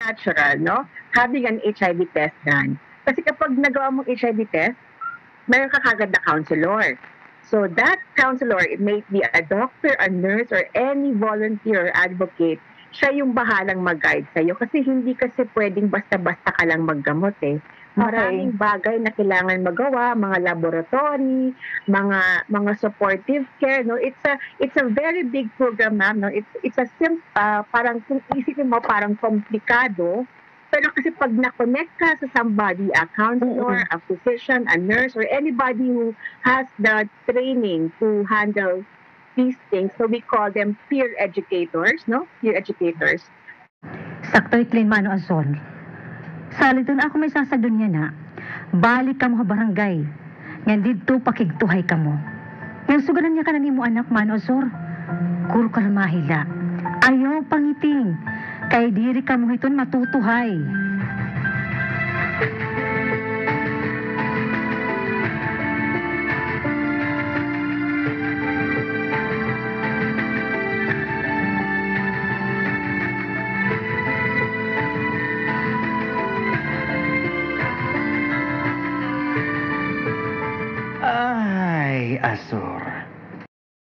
natural, no? Having an HIV test done. Kasi kapag nagawa mong HIV test, meron ka kagad na counselor. So that counselor, it may be a doctor, a nurse, or any volunteer or advocate, siya yung bahalang mag-guide sa'yo. Kasi hindi kasi pwedeng basta-basta ka lang maggamot eh. Maraming bagay na kailangan magawa, mga laboratory, mga supportive care, no? It's a very big program, ma'am, no? It's a parang kung isipin mo parang komplikado, pero kasi pag na-connect ka sa somebody, a counselor, a physician, a nurse, or anybody who has the training to handle these things, so we call them peer educators, no? Peer educators. Sakto'y clean mano asol. Saliton ako may sasadun niya na. Balik ka mo barangay. Nga dito pakigtuhay ka mo. Yung sugaran niya ka na mo anak mano asor. Kuro ka na mahila. Ayaw pangiting. Kay diri ka mo iton matutuhay. Ay, Asor.